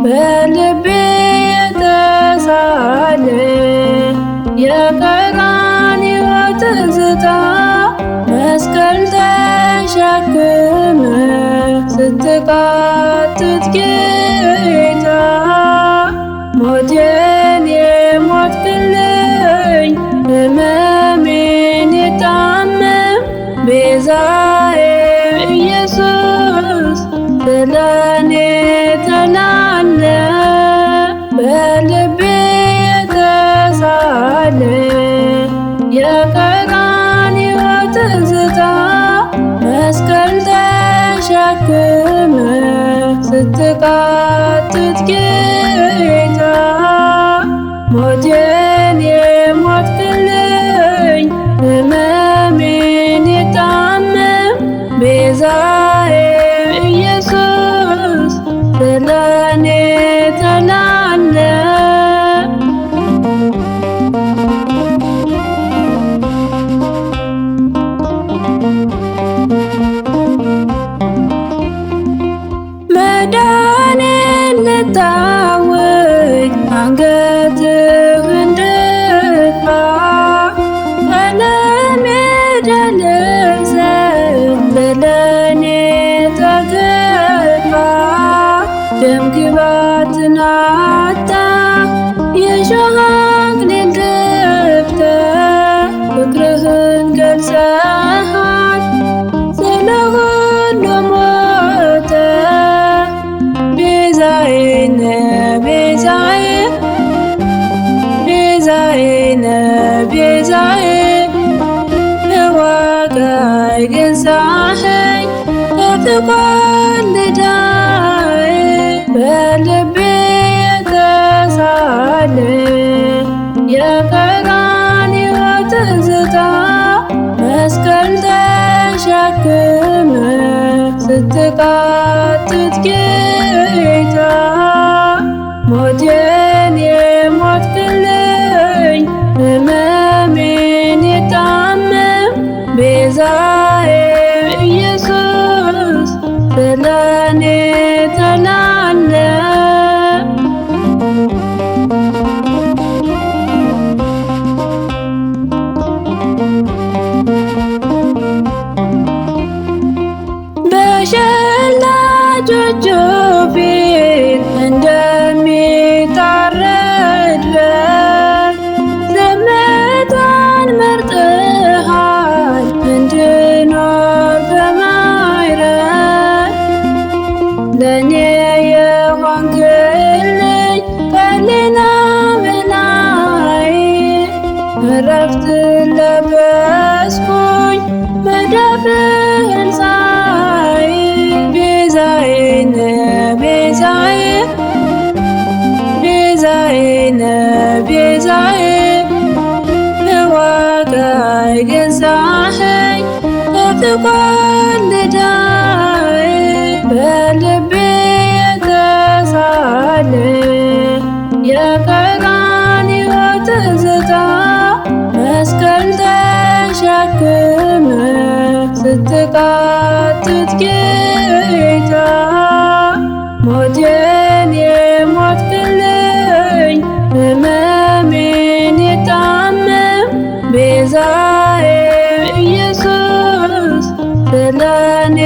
በልቤ የተሳለ የቀራንዮ ትዝታ መስቀል ተሸክመ ስትቃትት ጌታ ሞቴን የሞትክልኝ ሕመሜን የታመም ቤዛዬ ኢየሱስ ስለኔ ተላለ በልቤ የተሳለ የቀራንዮ ትዝታ መስቀል ተሸክመ ስትቃትት ጌታ ሞቴን የሞትክልኝ ሕመሜን የታመም ቤዛዬ ኢየሱስ ስለኔ ተላለ መዳኔን ልታውጅ አንገትህ እንድትደፋ ቀለም የደለዘ ስለኔ ተገፋ ደም ግባትን አጣ የሾህ አክሊል ደፍተህ ፍቅርህን ገልጸሃል ስለ ሁሉ ሞተ ቤዛዬ ነህ ቤዛዬ ቤዛዬ ነህ ቤዛዬ በዋጋ የገዛኸኝ ከፍቅር ልዳዬ በልቤ የተሳለ የቀራንዮ ትዝታ መስቀል ተሸክመ ስትቃትት ጌታ ሞቴን የሞትክልኝ ሕመሜን የታመም ቤዛዬ ኢየሱስ ስለኔ ተላለ በሸላቾቹ ፊት እንደሚታረድ በግ ዝምታን መርጠሃል እንድኖር በማይረግ ለእኔ የሆንክልኝ ከሌላ በላይ እረፍት ለበስኩኝ መዳፍህን ሳይ ቤዛዬ ነህ ቤዛዬ ቤዛዬ ነህ ቤዛዬ በዋጋ የገዛኸኝ ከፍቅር ልዳዬ በልቤ የተሳለ የቀራንዮ ትዝታ መስቀል ተሸክመ ስትቃትት ጌታ ሞቴን የሞትክልኝ ሕመሜን የታመም ቤዛዬ ኢየሱስ ስለኔ